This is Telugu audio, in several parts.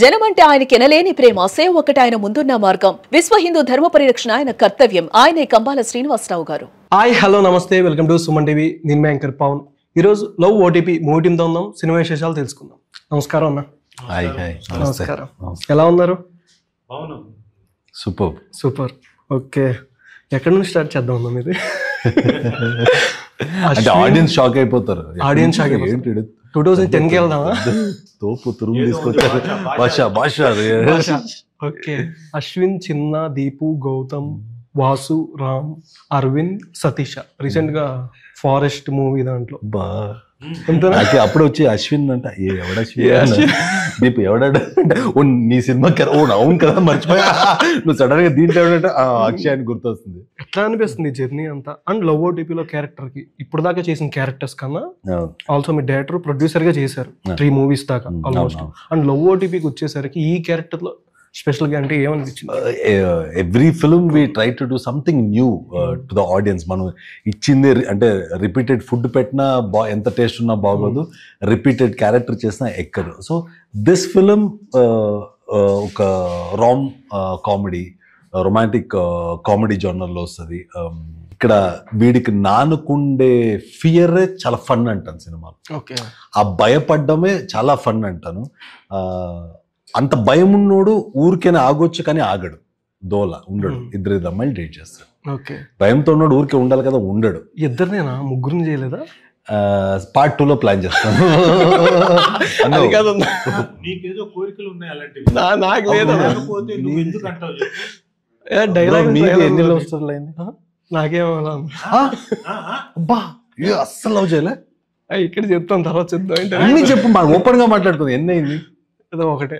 జనమంటే ఆయనకి ఎనలేని ప్రేమ, సేవ ఒకటి ఆయన ముందున్న మార్గం. విశ్వ హిందూ ధర్మ పరిరక్షణ ఆయన కర్తవ్యం. ఆయనే కంబాల శ్రీనివాసరావు గారు. హాయ్ హలో నమస్తే, వెల్కమ్ టు సుమన్ టీవీ. నేను మీ యాంకర్ పవన్. ఈరోజు లవ్ ఓటీపీ మూవీ టీంతో ఉందాం, సినిమా విశేషాలు తెలుసుకుందాం. నమస్కారం అన్న. హాయ్ హాయ్ నమస్కారం. ఎలా ఉన్నారు? Super super. ఓకే, ఎక్కడి నుంచి స్టార్ట్ చేద్దాం అన్న మీది? అంటే ఆడియన్స్ షాక్ అయిపోతారు. ఆడియన్స్ షాక్ అయిపోతారు. 2010కి వెళ్దామా? తోపు తురుము తీసుకొచ్చారు. భాష. ఓకే, అశ్విన్, చిన్న, దీపు, గౌతమ్, వాసు, రామ్, అరవింద్, సతీష. రీసెంట్ గా ఫారెస్ట్ మూవీ దాంట్లో నాకు అప్పుడు వచ్చి అశ్విన్ అంట, దీపు ఎవడంటే నీ సినిమా కదా, అవును కదా మర్చిపోయా, నువ్వు సడన్ గా దీంట్లో ఎవడంటే అక్షయ్ అని గుర్తొస్తుంది. ఎట్లా అనిపిస్తుంది జర్నీ అంతా? అండ్ లవ్ ఓటీపీలో క్యారెక్టర్ కి ఇప్పుడు దాకా చేసిన క్యారెక్టర్స్ కన్నా ఆల్సో మీ డైరెక్టర్, ప్రొడ్యూసర్ గా చేశారు 3 movies దాకా ఆల్మోస్ట్. అండ్ లవ్ ఓటీపీకి వచ్చేసరికి ఈ క్యారెక్టర్ లో స్పెషల్ గా అంటే ఏమనిపించింది? Every film we try to do something new to the audience. మనం ఇచ్చింది అంటే రిపీటెడ్ ఫుడ్ పెట్టినా ఎంత టేస్ట్ ఉన్నా బాగోదు, రిపీటెడ్ క్యారెక్టర్ చేసినా ఎక్కదు. సో దిస్ ఫిలిం ఒక కామెడీ, రొమాంటిక్ కామెడీ జోనర్లో వస్తుంది. ఇక్కడ వీడికి నానుకుండే ఫియరే చాలా ఫన్ అంటాను సినిమాలో. ఓకే, ఆ భయపడ్డమే చాలా ఫన్ అంటాను. అంత భయం ఉన్నోడు ఊరికైనా ఆగొచ్చు కానీ ఆగడు, దోల ఉండడు. 2 అమ్మాయిలు డేట్ చేస్తాడు. ఓకే, భయంతో ఉన్నాడు, ఊరికే ఉండాలి కదా, ఉండడు. ఇద్దరినేనా, ముగ్గురిని చేయలేదా? పార్ట్ 2లో ప్లాన్ చేస్తాను. నాకు లేదా ఎన్ని లవ్ స్టోరీలు అయింది? నాకేమో అస్సలు లవ్ చేయలే. ఇక్కడ చెప్తాను, తర్వాత చెప్తాం. అన్ని చెప్పు, మనం ఓపెన్ గా మాట్లాడుతుంది. ఎన్ని అయింది? ఏదో ఒకటే.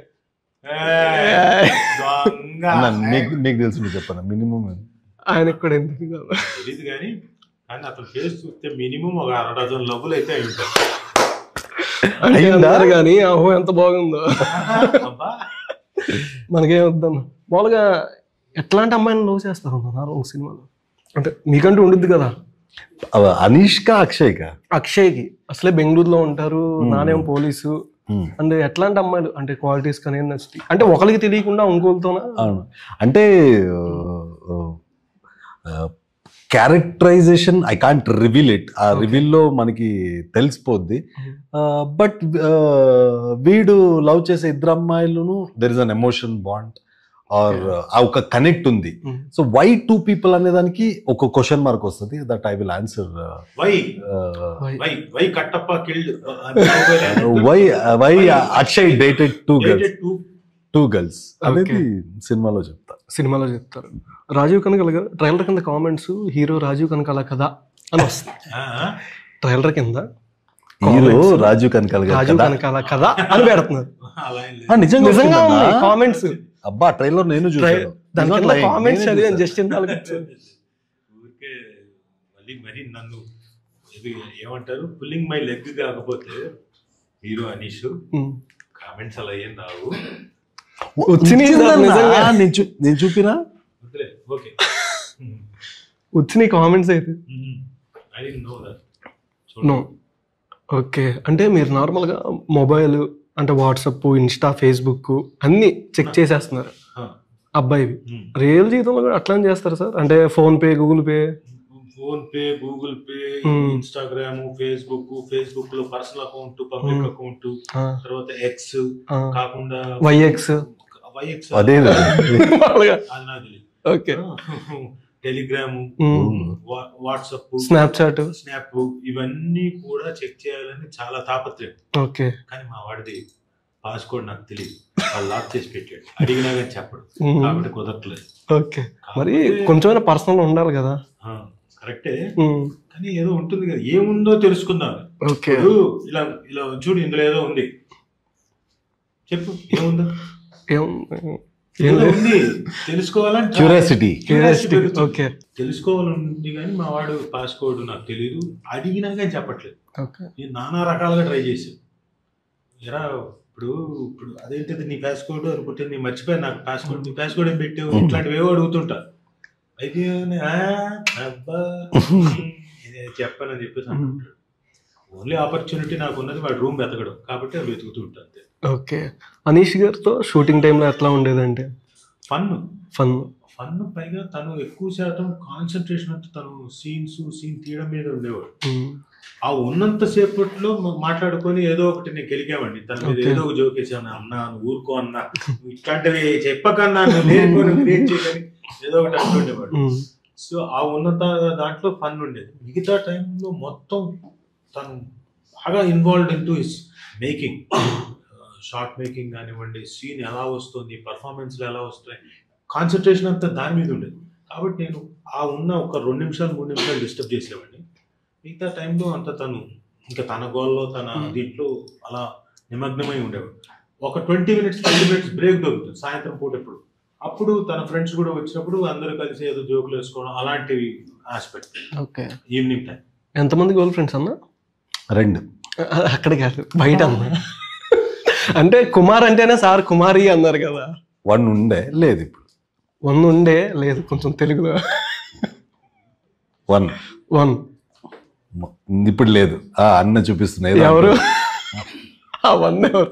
నీకు తెలుసు, నువ్వు చెప్పాను. మినిమం ఆయనకు కూడా ఎందుకు తెలియదు కానీ అతను ఫేస్ చూస్తే మినిమం ఒక 6 డజన్ లవ్వులు అయితే అన్నారు కానీ అహో ఎంత బాగుందో. మనకేం వద్దన్న. మామూలుగా ఎట్లాంటి అమ్మాయిని లవ్ చేస్తారు అన్నారు సినిమాలో? అంటే మీకంటూ ఉండిద్ది కదా. అనీష్కా, అక్షయ్కా? అక్షయ్కి అసలే బెంగళూరులో ఉంటారు, నానేం పోలీసు. అంటే ఎట్లాంటి అమ్మాయిలు అంటే క్వాలిటీస్ కానీ నచ్చుతాయి? అంటే ఒకరికి తెలియకుండా ఇంకోళ్ళతోనా? అవును, అంటే characterization I can't reveal it. ఆ రివీల్లో మనకి తెలిసిపోద్ది. బట్ వీడు లవ్ చేసే 2 అమ్మాయిలను there is an emotion bond or ఒక కనెక్ట్ ఉంది. సో వై 2 people అనే దానికి ఒక క్వశ్చన్ మార్క్ వస్తుంది. That I will answer. Why Akshay dated 2 girls అనేది సినిమాలో చెప్తారు. రాజీవ్ కనకాల గారు ట్రైలర్ కింద కామెంట్స్, హీరో రాజీవ్ కనకాల కదా అని వస్తుంది. ట్రైలర్ కింద హీరో రాజీవ్ కనకాల కదా అని పెడుతున్నారు. నిజంగా కామెంట్స్. అబ్బా, ట్రైలర్ నేను చూసాను. కామెంట్స్ చదివాను జస్ట్ మరి నన్ను ఏమంటారు, పుల్లింగ్ మై లెగ్ కాకపోతే హీరో అనీష్ కామెంట్స్ అలా ఏం రావు. నేను చూపినా వచ్చినాయి కామెంట్స్ అయితే. ఓకే, అంటే మీరు నార్మల్గా మొబైల్ అంటే వాట్సాప్, ఇన్స్టా, ఫేస్బుక్ అన్ని చెక్ చేసేస్తున్నారు అబ్బాయివి. రియల్ జీవితంలో కూడా అట్లానే చేస్తారు సార్? అంటే phone pay, Google pay Instagram, Facebook లో పర్సనల్ అకౌంట్, పబ్లిక్ అకౌంట్, తర్వాత ఎక్స్ కాకుండా వైఎక్స్, అదే ఓకే, టెలిగ్రామ్, వాట్సాప్, స్నాప్, ఇవన్నీ కూడా చెక్ చేయాలని చాలా తాపత్రయం. ఓకే, కానీ మా వాడిది పాస్కోడ్ నాకు తెలియదు, వాళ్ళు లాక్ చేసి పెట్టాడు. అడిగినా కానీ చెప్పడు, కాబట్టి కుదరట్లేదు. ఓకే, మరి కొంచెమైనా పర్సనల్ ఉండాలి కదా. కరెక్టే, కానీ ఏదో ఉంటుంది కదా, ఏముందో తెలుసుకుందాం. ఓకే, ఇలా చూడు, ఇందులో ఏదో ఉంది, చెప్పు ఏముందో. ఉంది తెలుసుకోవాలని క్యూరియాసిటీ. ఓకే, తెలుసుకోవాలండి. కానీ మా వాడు పాస్కోడ్ నాకు తెలియదు, అడిగినా కానీ చెప్పట్లేదు. నేను నానా రకాలుగా ట్రై చేశాను. ఎరా ఇప్పుడు అదేంటిది నీ పాస్కోడ్ అనుకుంటే, నేను మర్చిపోయాను నాకు పాస్కోడ్, నీ పాస్కోడ్ ఏం పెట్టావు, ఇట్లాంటివి ఏవో అడుగుతుంటా. అయితే అబ్బా చెప్పానని చెప్పేసి అనుకుంటాడు. ఓన్లీ ఆపర్చునిటీ నాకు ఉన్నది వాడు రూమ్ వెతకడం, కాబట్టి అవి వెతుకుతూ ఉంటాను. ఓకే. అనీష్ గారితో షూటింగ్ టైంలో ఎట్లా ఉండేదంటే? ఫన్ ఫన్ పైగా తను ఎక్కువ శాతం కాన్సన్ట్రేషన్ అంతా తను సీన్ తీయడం మీద ఉండేవాడు. ఆ ఉన్నంత సేపట్లో మాట్లాడుకొని ఏదో ఒకటి నేను గెలికామండి తన మీద, ఏదో ఒక జోక్ వేసాను, అన్నా నువ్వు ఊరుకో అన్నా, ఇట్లాంటివి చెప్పకన్నా లేని క్రియేట్ చేయని ఏదో ఒకటి అంటుండేవాడు. సో ఆ ఉన్నత దాంట్లో ఫన్ ఉండేది. మిగతా టైంలో మొత్తం తను బాగా involved in to his making, short making కానివ్వండి, సీన్ ఎలా వస్తుంది, పర్ఫార్మెన్స్లు ఎలా వస్తాయి, కాన్సన్ట్రేషన్ అంతా దాని మీద ఉండేది. కాబట్టి నేను ఆ ఉన్న ఒక 2 నిమిషాలు 3 నిమిషాలు డిస్టర్బ్ చేసేవాడిని. మిగతా టైంలో అంతా తను ఇంకా తన గోల్లో తన దీంట్లో అలా నిమగ్నమై ఉండేవాడు. ఒక 20 minutes 30 minutes బ్రేక్ దొరుకుతుంది సాయంత్రం పూట ఎప్పుడు, అప్పుడు తన ఫ్రెండ్స్ కూడా వచ్చినప్పుడు అందరూ కలిసి ఏదో జోకులు వేసుకోవడం అలాంటివి ఆస్పెక్ట్. ఓకే. Evening time. ఎంతమంది గర్ల్ ఫ్రెండ్స్ అన్న? 2. అక్కడ కాదు, బయట అన్న. అంటే కుమార్ అంటేనే సార్ కుమారి అన్నారు కదా. 1 ఉండే లేదు, ఇప్పుడు 1 ఉండే లేదు, కొంచెం తెలుగులో 1 ఇప్పుడు లేదు. అన్న చూపిస్తున్నాయి ఎవరు? ఆ 1 ఎవరు?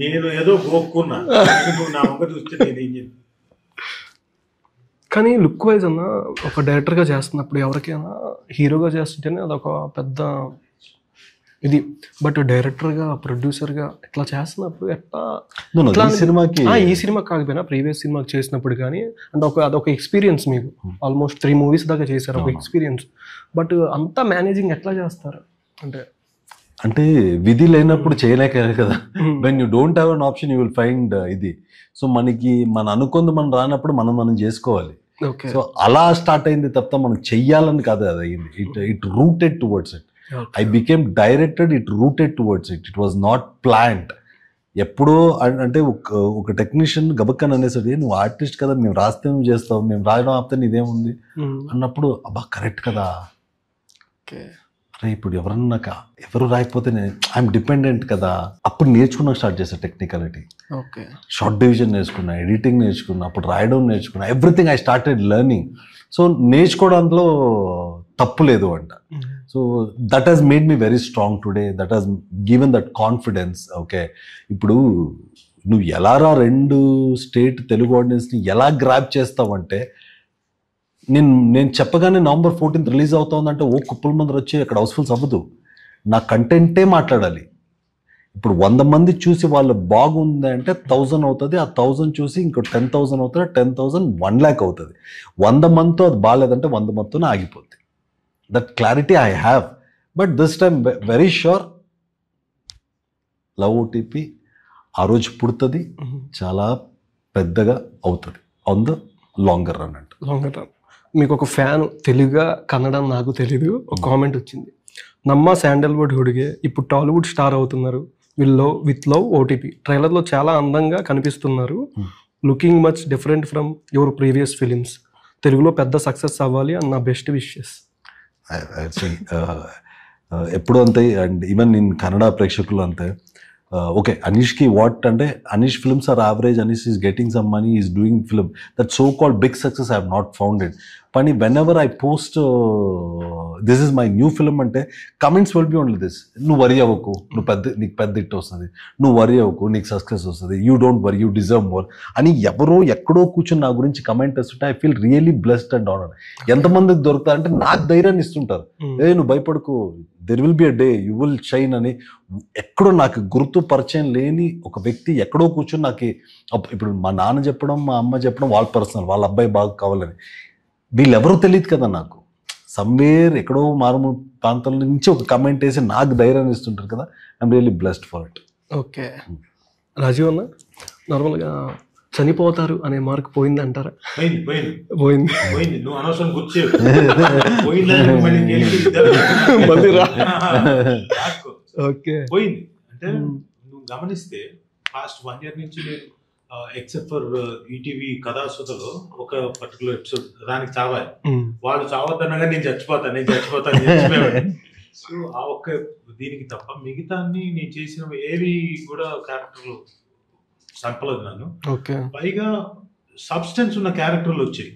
నేను ఏదో గోక్కున్నా, నా ముఖ చూస్తే నేనేం చెప్పి. కానీ లుక్ వైజ్ అన్న ఒక డైరెక్టర్గా చేస్తున్నప్పుడు ఎవరికైనా హీరోగా చేస్తుంటేనే అదొక పెద్ద ఇది, బట్ డైరెక్టర్గా ప్రొడ్యూసర్గా ఇట్లా చేస్తున్నప్పుడు ఎట్లా ఈ సినిమా కాకపోయినా ప్రీవియస్ సినిమాకి చేసినప్పుడు కానీ అంటే అదొక ఎక్స్పీరియన్స్. మీకు ఆల్మోస్ట్ 3 movies దాకా చేశారు, ఒక ఎక్స్పీరియన్స్. బట్ అంతా మేనేజింగ్ ఎట్లా చేస్తారు? అంటే విధి లేనప్పుడు చేయలేక కదా. When you don't have an option you will find ఇది. సో మనకి అనుకుంది మనం రానప్పుడు మనం చేసుకోవాలి. సో అలా స్టార్ట్ అయింది తప్ప మనం చెయ్యాలని కాదు అది అయింది. It rooted towards it. I became directed, it rooted towards it. It was not planned. ఎప్పుడో అంటే ఒక టెక్నీషియన్ గబక్కని అనేసరి నువ్వు ఆర్టిస్ట్ కదా, మేము రాస్తే నువ్వు చేస్తావు, మేము రాయడం ఆపితే ఇదేముంది అన్నప్పుడు అబ్బా కరెక్ట్ కదా, అరే ఇప్పుడు ఎవరు రాయకపోతే ఐఎమ్ డిపెండెంట్ కదా. అప్పుడు నేర్చుకున్నా స్టార్ట్ చేసా టెక్నికాలిటీ. షార్ట్ డివిజన్ నేర్చుకున్నా, ఎడిటింగ్ నేర్చుకున్నా, అప్పుడు రాయడం నేర్చుకున్నా, everything I started learning. So నేర్చుకోవడంలో తప్పు లేదు అంట. So that has made me very strong today, that has given that confidence. Okay, ఇప్పుడు నువ్వు ఎలారా 2 స్టేట్ తెలుగు ఆడియన్స్ని ఎలా గ్రాప్ చేస్తావంటే, నేను చెప్పగానే November 14th రిలీజ్ అవుతా ఉందంటే ఓ కుప్పల మంది వచ్చి అక్కడ హౌస్ఫుల్స్ అవ్వదు. నా కంటెంటే మాట్లాడాలి. ఇప్పుడు 100 మంది చూసి వాళ్ళు బాగుంది అంటే 1000 అవుతుంది, ఆ 1000 చూసి ఇంకో 10,000 అవుతుంది, 10,000 1 lakh అవుతుంది. 100 మందితో అది బాగాలేదంటే 100 మందితోనే ఆగిపోద్ది. That clarity I have. But this time very sure love OTP ఆ రోజు పుడుతుంది, చాలా పెద్దగా అవుతుంది ఆన్ ద లాంగర్ రన్. అంటే లాంగర్ రన్. మీకు ఒక ఫ్యాన్ తెలుగుగా కన్నడ నాకు తెలీదు, ఒక కామెంట్ వచ్చింది, నమ్మ శాండల్వుడ్ హుడిగే ఇప్పుడు టాలీవుడ్ స్టార్ అవుతున్నారు, విత్ లవ్ ఓటీపీ ట్రైలర్లో చాలా అందంగా కనిపిస్తున్నారు, looking much different from your previous films, తెలుగులో పెద్ద సక్సెస్ అవ్వాలి అన్న నా బెస్ట్ విషెస్. ఎప్పుడు అంతే, అండ్ ఈవెన్ నేను కన్నడ ప్రేక్షకులు అంతే. ఓకే, అనీష్కి వాట్ అంటే Anish films are average, Anish is getting some money, is doing film, that so called big success I have not found it. కానీ whenever I post this is my new film అంటే comments will be only this, నువ్వు వరి అవ్వకు, నీకు పెద్ద హిట్ వస్తుంది, నువ్వు వరి అవ్వకు, నీకు సక్సెస్ వస్తుంది, you don't worry, you deserve more అని ఎవరో ఎక్కడో కూర్చొని నా గురించి కమెంట్ వేస్తుంటే I feel really blessed and honoured. ఎంతమందికి దొరుకుతారంటే నాకు ధైర్యాన్ని ఇస్తుంటారు, నువ్వు భయపడకు, there will be a day you will shine అని. ఎక్కడో నాకు గుర్తు పరిచయం లేని ఒక వ్యక్తి ఎక్కడో కూర్చొని నాకు, ఇప్పుడు మా నాన్న చెప్పడం, మా అమ్మ చెప్పడం వాళ్ళ పర్సనల్, వాళ్ళ అబ్బాయి బాగా కావాలని, వీళ్ళెవరూ తెలియదు కదా నాకు. సమ్వేర్ ఎక్కడో మారుమూల ప్రాంతాల నుంచి ఒక కమెంట్ వేసి నాకు ధైర్యాన్ని ఇస్తుంటారు కదా, I'm really blessed for it. Okay, Rajeev అన్న నార్మల్గా చనిపోతారు అనే మార్క్ పోయింది అంటారా? పోయింది. నువ్వు అనవసరం పోయింది అంటే నువ్వు గమనిస్తే లాస్ట్ 1 year నుంచి నేను ఎక్సెప్ట్ ఫర్ ఈటీవీ కథాసుధలో ఒక పర్టికులర్ ఎపిసోడ్ దానికి చావాలి, వాళ్ళు చావద్దనగా నేను చచ్చిపోతాను. సో ఆ ఒక్క దీనికి తప్ప మిగతా నేను చేసిన ఏవి కూడా క్యారెక్టర్లు సంపలేదు నన్ను. పైగా సబ్స్టెన్స్ ఉన్న క్యారెక్టర్లు వచ్చాయి.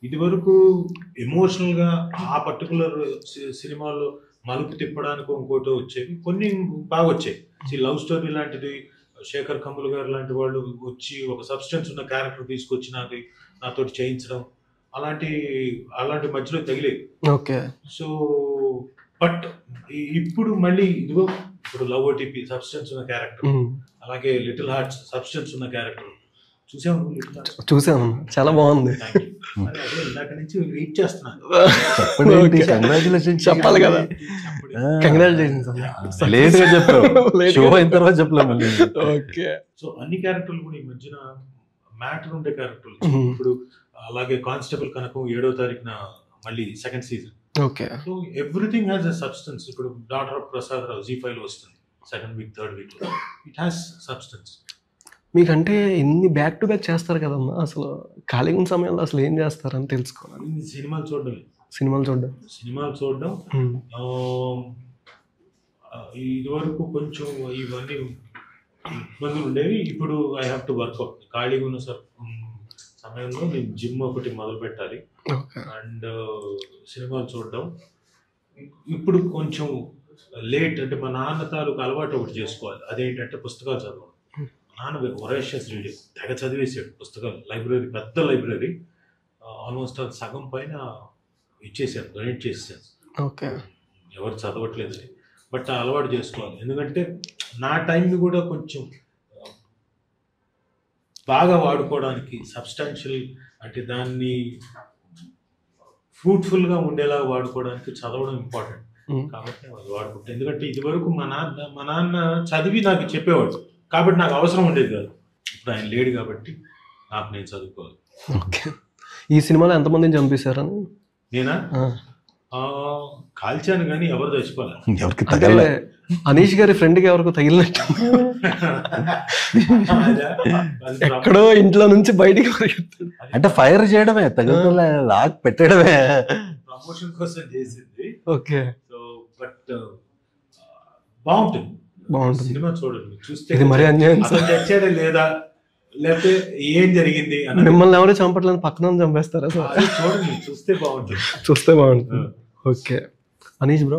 ఇది వరకు ఎమోషనల్ గా ఆ పర్టికులర్ సినిమాలో మలుపు తిప్పడానికి ఇంకోటి వచ్చేవి, కొన్ని బాగా వచ్చాయి. లవ్ స్టోరీ లాంటిది శేఖర్ కమ్ముల్ గారు లాంటి వాళ్ళు వచ్చి ఒక సబ్స్టెన్స్ ఉన్న క్యారెక్టర్ తీసుకొచ్చి నాతో చేయించడం, అలాంటి మధ్యలో తగిలేవి. ఓకే. సో బట్ ఇప్పుడు మళ్ళీ ఇదిగో ఇప్పుడు లవ్ ఓటీపీ సబ్స్టెన్స్ ఉన్న క్యారెక్టర్, అలాగే లిటిల్ హార్ట్స్ సబ్స్టెన్స్ ఉన్న క్యారెక్టర్ చూసాను, చాలా బాగుంది. అదే ఇందాక నుంచి వెయిట్ చేస్తున్నాను. చెప్పాలి కదా. కంగ్రాచులేషన్స్. లేట్ గా చెప్పావు, షో అయిన తర్వాత చెప్పలేము. ఓకే. సో అన్ని క్యారెక్టర్లు కూడా ఈ మధ్యన మ్యాటర్ ఉండే క్యారెక్టర్లు. ఇప్పుడు అలాగే కానిస్టేబుల్ కనకం 7వ తారీఖున మళ్ళీ second season. Okay. So everything has a substance. ఇప్పుడు daughter of Prasad Rao Z5 లో వస్తుంది, second week third week. It has substance. మీకంటే ఇన్ని బ్యాక్ టు బ్యాక్ చేస్తారు కదమ్మా, అసలు ఖాళీగా ఉన్న సమయంలో అసలు ఏం చేస్తారని తెలుసుకోవాలి. సినిమాలు చూడడం. సినిమాలు చూడడం. ఇదివరకు కొంచెం ఇవన్నీ ఇబ్బందులు ఉండేవి, ఇప్పుడు ఐ హ్యావ్ టు వర్క్అవుట్. ఖాళీగా ఉన్న సమయంలో నేను జిమ్ ఒకటి మొదలు పెట్టాలి అండ్ సినిమాలు చూడడం. ఇప్పుడు కొంచెం లేట్, అంటే మా నాన్న తాలూకు అలవాటు ఒకటి చేసుకోవాలి. అదేంటంటే పుస్తకాలు చదవడం. నాన్న వొరాషియస్ రీడర్, తెగ చదివేసాడు పుస్తకాలు. లైబ్రరీ, పెద్ద లైబ్రరీ, ఆల్మోస్ట్ అది సగం పైన ఇచ్చేసాను, డొనేట్ చేసాను. ఓకే. ఎవరు చదవట్లేదు. బట్ ఆ అలవాటు చేసుకోవాలి. ఎందుకంటే నా టైంని కూడా కొంచెం బాగా వాడుకోవడానికి, సబ్స్టాన్షియల్ అంటే దాన్ని ఫ్రూట్ఫుల్గా ఉండేలా వాడుకోవడానికి చదవడం ఇంపార్టెంట్. కాబట్టి అది వాడుకుంటాను. ఎందుకంటే ఇదివరకు మా నాన్న చదివి నాకు చెప్పేవాడు, కాబట్టి నాకు అవసరం ఉండేది కాదు. ఇప్పుడు ఆయన లేడు కాబట్టి నాకు నేను చదువుకోవాలి. ఓకే. ఈ సినిమాలో ఎంతమందిని చంపేశారని? నేనా కాల్చాను కానీ ఎవరు చచ్చిపోలే. ఎవరికి తగలే. అనీష్ గారి ఫ్రెండ్కి ఎవరికి తగిలినట్టు ఎక్కడో ఇంట్లో నుంచి బయటికి పరిగెత్తాడు. అంటే ఫైర్ చేయడమే, తగలే లాక్ పెట్టడమే. ప్రమోషన్ కోసం చేసింది. ఓకే. సో బట్ బాగుంటుంది సినిమా. చూడండి, చూస్తే ఇది మరీ అన్యాయం. తెచ్చాడే లేదా, లేకపోతే ఏం జరిగింది, మిమ్మల్ని ఎవరు చంపట్లేదు, పక్కన చంపేస్తారా? చూడండి, చూస్తే బాగుంటుంది. ఓకే. అనీష్ బ్రో,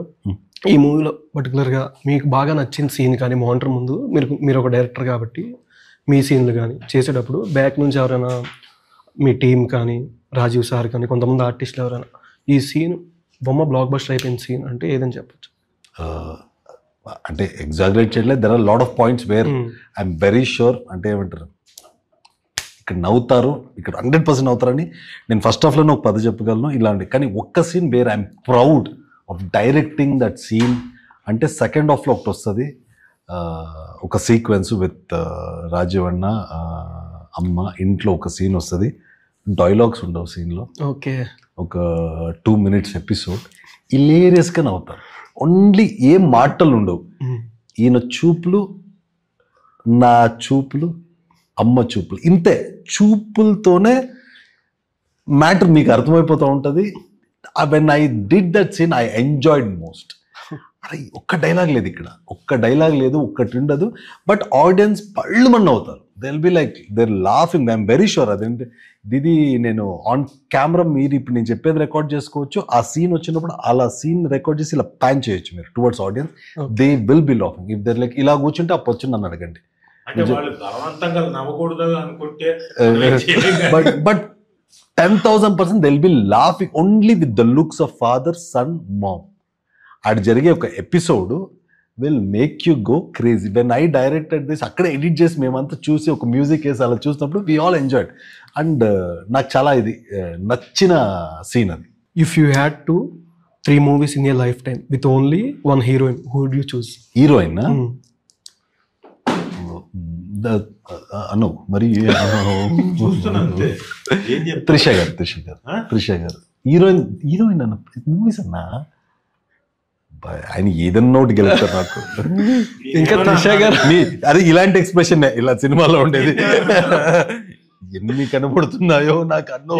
ఈ మూవీలో పర్టికులర్గా మీకు బాగా నచ్చిన సీన్ కానీ, మానిటర్ ముందు మీరు ఒక డైరెక్టర్ కాబట్టి మీ సీన్లు కానీ చేసేటప్పుడు బ్యాక్ నుంచి ఎవరైనా మీ టీం కానీ, రాజీవ్ సార్ కానీ, కొంతమంది ఆర్టిస్టులు ఎవరైనా ఈ సీన్ బ్లాక్ బస్టర్ అయిపోయిన సీన్ అంటే ఏదని చెప్పచ్చు? అంటే ఎగ్జాగరేట్ చేయలేదు, there are lot of points where I'm very sure. అంటే ఏమంటారు, ఇక్కడ నవ్వుతారు, ఇక్కడ 100% నవ్వుతారని నేను ఫస్ట్ హాఫ్లోనే ఒక 10 చెప్పగలను ఇలాంటి. కానీ ఒక్క scene where I'm proud of directing that scene అంటే సెకండ్ హాఫ్లో ఒకటి వస్తుంది, ఒక సీక్వెన్స్ విత్ రాజీవ్ అన్న అమ్మ ఇంట్లో ఒక సీన్ వస్తుంది. డైలాగ్స్ ఉండవు సీన్లో. ఓకే. ఒక 2 minutes ఎపిసోడ్ ఇలేరియస్గా నవ్వుతారు. ఓన్లీ ఏం మాటలు ఉండవు. ఈయన చూపులు, నా చూపులు, అమ్మ చూపులు, ఇంతే. చూపులతోనే మ్యాటర్ మీకు అర్థమైపోతూ ఉంటుంది. When I did that scene I enjoyed most. అరే ఒక్క డైలాగ్ లేదు ఇక్కడ, ఒక్కటి ఉండదు. బట్ ఆడియన్స్ పళ్ళుమన్న అవుతారు. They will be like they're laughing. I'm very sure. అదేంటి ఇది నేను ఆన్ కెమెరా, మీరు ఇప్పుడు నేను చెప్పేది రికార్డ్ చేసుకోవచ్చు. ఆ సీన్ వచ్చినప్పుడు అలా సీన్ రికార్డ్ చేసి ఇలా ప్యాన్ చేయొచ్చు మీరు towards audience. They will be laughing. If they're like ఇలా కూర్చుంటే ఆ పొచ్చు నన్ను అడగండి. But 10,000% they will be laughing only with the looks of father, son, mom. అది జరిగే ఒక episode will make you go crazy. When I directed this, అక్కడే ఎడిట్ చేసి మేమంతా చూసి ఒక మ్యూజిక్ వేసి అలా చూసినప్పుడు వీ ఆల్ ఎంజాయ్డ్. అండ్ నాకు చాలా ఇది నచ్చిన సీన్ అది. If you had to 3 movies in your lifetime with only 1 heroine, who would you choose? Heroine అను మరి త్రిష గారు హీరోయిన్ అన్న మూవీస్ అన్నా ఆయన ఏదన్నా ఒకటి గెలుస్తారు నాకు. ఇంకా త్రిష గారు అది ఇలాంటి ఎక్స్ప్రెషన్ ఇలా సినిమాలో ఉండేది. ఎన్ని కనబడుతున్నాయో నాకు అన్నో.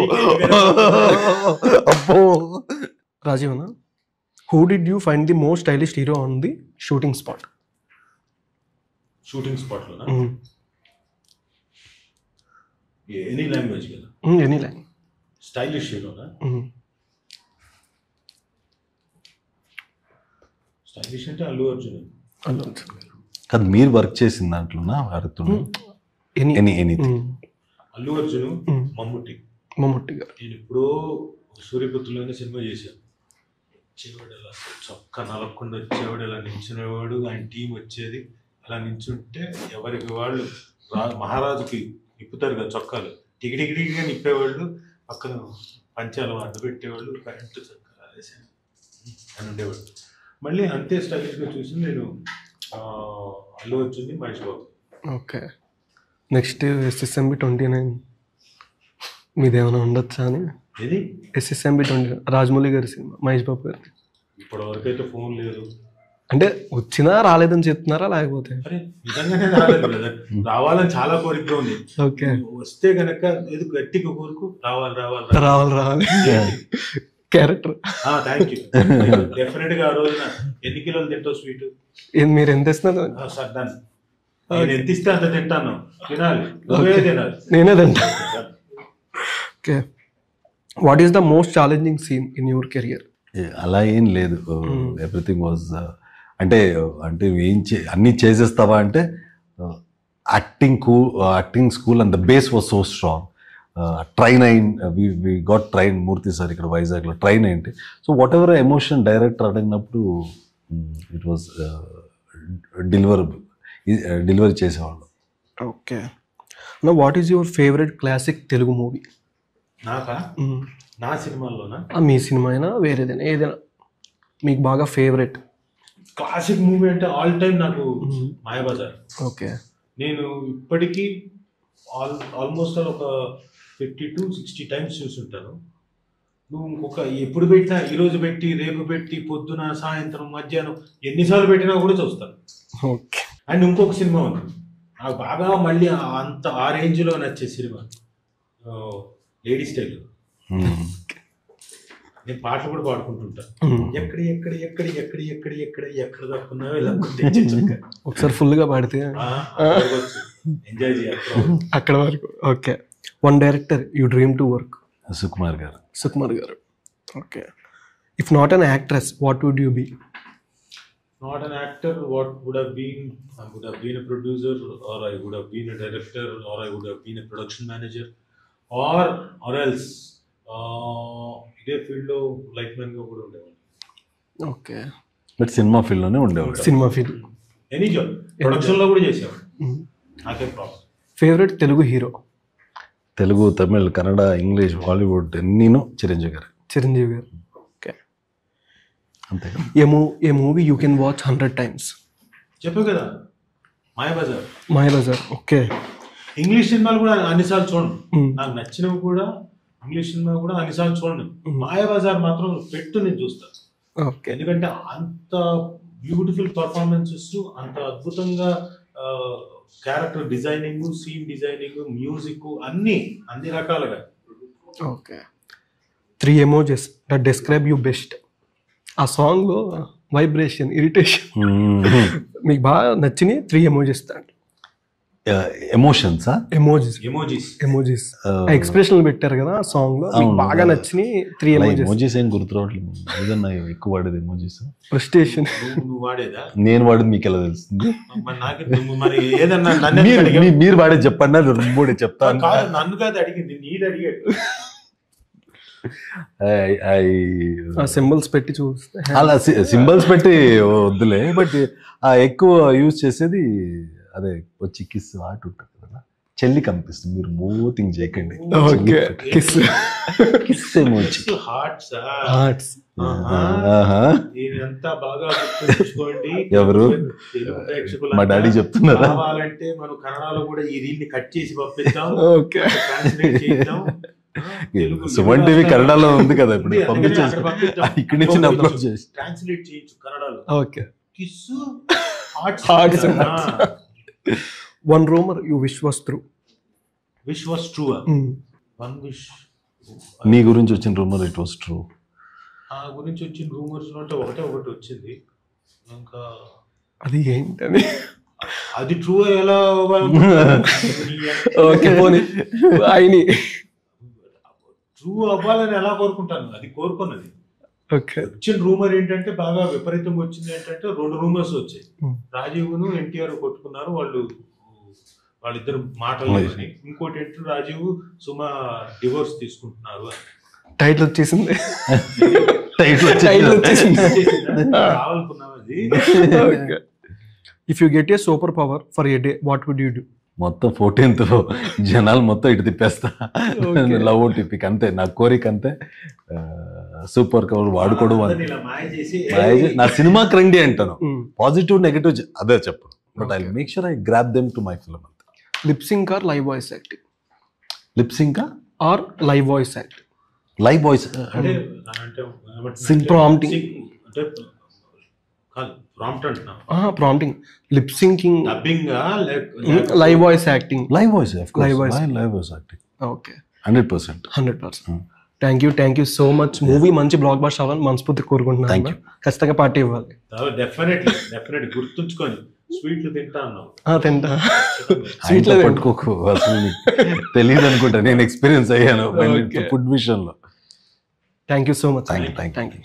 అబ్బో. రాజీవ్ అన్న, who did you find the most stylish hero on the shooting spot? Shooting spot లోనా? ఎనీ లాంగ్వేజ్ కదా? Any language. స్టైలిష్ హీరోనా? స్టైలిష్ అంటే అల్లు అర్జున్. కాదు మీరు వర్క్ చేసిన దాంట్లోనా భారత్లో ఎనీథింగ్? అల్లు అర్జున్, మమ్ముట్టి గారు. నేను ఎప్పుడో సూర్యపుత్రులోనే సినిమా చేశాను. వచ్చేవాడు అలా చొక్క నలగకుండా వచ్చేవాడు, ఇలా నించునేవాడు, ఆయన టీం వచ్చేది, అలా నించుంటే ఎవరికి వాళ్ళు మహారాజుకి నిప్పుతారు కదా చొక్కాలు, టిగిటిగిటిగా నిప్పేవాళ్ళు, పక్కన పంచాలు అడ్డు పెట్టేవాళ్ళు, కరెంటు చొక్కా వేసాను అని ఉండేవాడు. మళ్ళీ అంతే స్టైలిష్గా చూసి నేను Allu Arjun, Mahesh Babu. Okay, next SSMB 29 మీదేమైనా ఉండొచ్చా అని? ఇది SSMB 29 రాజమౌళి గారి సినిమా, మహేష్ బాబు గారి. ఇప్పటివరకు అయితే ఫోన్ లేదు. అంటే వచ్చినా రాలేదని చెప్తున్నారా లేకపోతే? అరే నిజంగానే రాలేదు బ్రదర్, రావాలని చాలా కోరికగా ఉంది. ఓకే, వస్తే గనక ఏదో గట్టిగా కోరుకు రావాలి రావాలి రావాలి రావాలి క్యారెక్టర్. Thank you. డెఫినెట్ గా ఆ రోజున ఎన్ని కిలోలు తింటావు స్వీట్? మీరు ఎంత ఇస్తున్నారు? సార్ దాన్ని నేను ఎంత ఇస్తే అంత తింటాను, తినాలి, నువ్వే తినాలి, నేనే తింటా. Okay, what is the most challenging scene in your career? అలా ఏం లేదు, ఎవ్రీథింగ్ వాజ్ అంటే అన్నీ చేసేస్తావా అంటే acting school and the base was so strong. Train we got train Murthy sir ఇక్కడ వైజాగ్లో ట్రైన్ అయింది. So whatever emotion director అడిగినప్పుడు ఇట్ వాజ్ డెలివరీ చేసేవాళ్ళు. Okay, what is your favourite classic Telugu movie? నాకా? నా సినిమాల్లోనా? మీ సినిమా అయినా వేరేదైనా ఏదైనా మీకు బాగా ఫేవరెట్ క్లాసిక్ మూవీ అంటే ఆల్ టైమ్ నాకు మాయాబజార్. ఓకే, నేను ఇప్పటికీ ఆల్మోస్ట్ ఒక 50 to 60 టైమ్స్ చూసుంటాను. నువ్వు ఇంకొక ఎప్పుడు పెట్టినా, ఈరోజు పెట్టి, రేపు పెట్టి, పొద్దున, సాయంత్రం, మధ్యాహ్నం ఎన్నిసార్లు పెట్టినా కూడా చూస్తాను. ఓకే, అండ్ ఇంకొక సినిమా ఉంది నాకు బాగా మళ్ళీ అంత ఆ రేంజ్లో నచ్చే సినిమా, లేడీ స్టైల్. నేను పాటలు కూడా పాడుకుంటుంటా. ఎక్కడ ఎక్కడ ఎక్కడ ఎక్కడ ఎక్కడ ఎక్కడ ఎక్కడ తక్కున్నావో ఇలా ఒకసారి ఫుల్గా పాడితే ఎంజాయ్ చేయాలి అక్కడ వరకు. Okay, one director you dream to work? Sukumar garu. Sukumar garu. Okay, if not an actress what would you be? Not an actor, what would have been? I would have been a producer, or I would have been a director, or I would have been a production manager, or else ఇదే ఫీల్డ్లో లైఫ్ మ్యాన్గా కూడా ఉండేవాడు. ఓకే, బట్ సినిమా ఫీల్డ్లోనే ఉండేవాడు. సినిమా ఫీల్డ్, ఎనీ జాబ్, ప్రొడక్షన్లో కూడా చేసేవాడు. నాకేం problem. Favourite Telugu hero? Telugu, Tamil, Kannada, English, Bollywood నేను చిరంజీవి గారు. చిరంజీవి గారు. ఓకే, అంతే. A movie you can watch 100 times? చెప్పావు కదా, మాయాబజార్. మాయాబజార్. ఓకే, ఇంగ్లీష్ సినిమాలు కూడా అన్నిసార్లు చూడండి, నాకు నచ్చినవి కూడా ఇంగ్లీష్ సినిమా కూడా అన్నిసార్లు చూడండి. మాయాబజార్ మాత్రం పెట్టు నేను చూస్తాను. ఓకే, ఎందుకంటే అంత బ్యూటిఫుల్ పర్ఫార్మెన్సెస్, అంత అద్భుతంగా character designing, scene designing, music అన్ని రకాలుగా. Okay, 3 emojis that describe you best. ఆ సాంగ్లో వైబ్రేషన్, ఇరిటేషన్ మీకు బాగా నచ్చినాయి 3 emojis దాంట్లో. ఎమోషన్సా? ఎమోజీస్ ఎక్స్ప్రెషన్ పెట్టారు కదా ఆ సాంగ్ లో, మీకు బాగా నచ్చినాయి 3 emojis. ఏం గుర్తు రావట్లేదు, ఏదన్నా ఎక్కువ వాడేది ఎమోజీస్. ఫ్రస్ట్రేషన్ నేను వాడేది మీకు ఎలా తెలుస్తుంది? నన్ను మీరు వాడేది చెప్పండి, మూడే చెప్తాను. నన్ను కాదు అడిగింది, నీది అడిగాడు. సింబల్స్ పెట్టి చూస్తే అలా సింబల్స్ పెట్టి వద్దులే, బట్ ఎక్కువ యూజ్ చేసేది అదే వచ్చి కిస్ ఆట ఉంటుంది కదా, చెల్లి కనిపిస్తుంది. మీరు మూతింగ్ చేయకండి. ఎవరు? మా డాడీ చెప్తున్నారు. కావాలంటే మనం కన్నడలో కూడా ఈ రీల్ ని కట్ చేసి పంపిద్దాం, సుమన్ టీవీ కన్నడలో ఉంది కదా, ఇప్పుడు పంపించేసి ఇక్కడి నుంచి అప్లోడ్ చేసి ట్రాన్స్లేట్ చేయొచ్చు కన్నడలో. Okay, kiss hearts. One rumor you wish was true. Wish was true. One wish. నీ గురించి వచ్చిన రూమర్ ఇట్ వాస్ ట్రూ. ఆ గురించి వచ్చిన రూమర్స్ అంటే ఒకటి వచ్చింది, ఇంకా అది ఏంటని అది ట్రూ ఎలా? ఓకే, పోనీ అయిని ట్రూ అవ్వాలని ఎలా కోరుకుంటాను, అది కోరుకున్నది. ఓకే. వచ్చిన రూమర్ ఏంటంటే బాగా విపరీతంగా వచ్చింది ఏంటంటే 2 రూమర్స్ వచ్చాయి. రాజీవ్ను ఎన్టీఆర్ కొట్టుకున్నారు, వాళ్ళిద్దరు మాటలు అని. ఇంకోటి ఏంటంటే రాజీవ్ సుమ డివోర్స్ తీసుకుంటున్నారు అని. టైటిల్ వచ్చేసింది. కావాలనుకున్నాం అది. If you get a super power for a day what would you do? మొత్తం 14th జనాలు మొత్తం ఇటు తిప్పేస్తా. లవ్ ఓటీపీకి అంతే నా కోరిక, అంతే. సూపర్ కవర్ వాడుకోవడం ఇలా మాయ చేసి నా సినిమాకి రండి అంటాను. పాజిటివ్ నెగటివ్ అదే చెప్పు, but I make sure I grab them to my film. Lip sync or live voice acting? Lip sync or live voice acting? Live voice అంటే ప్రాంప్టింగ్. అంటే ప్రాంప్ట్ అంటున్నా, prompting, lip syncing, dubbing, live voice acting. Live voice Live voice. Live voice acting. Okay, 100%. 100%. Thank you so much. Movie మంచి బ్లాక్ బస్టర్ అవ్వాలి మనస్ఫూర్తి కోరుకుంటున్నాను. Thank you. ఖచ్చితంగా పార్టీ ఇవ్వాలి. డెఫినెట్లీ గుర్తుంచుకొని స్వీట్లు తింటా అన్నావు. తింటా. స్వీట్లో పట్టుకోకు, అసలు తెలియదు అనుకుంటా, నేను ఎక్స్పీరియన్స్ అయ్యాను ఫుడ్ విషయంలో. Thank you so much. Thank you.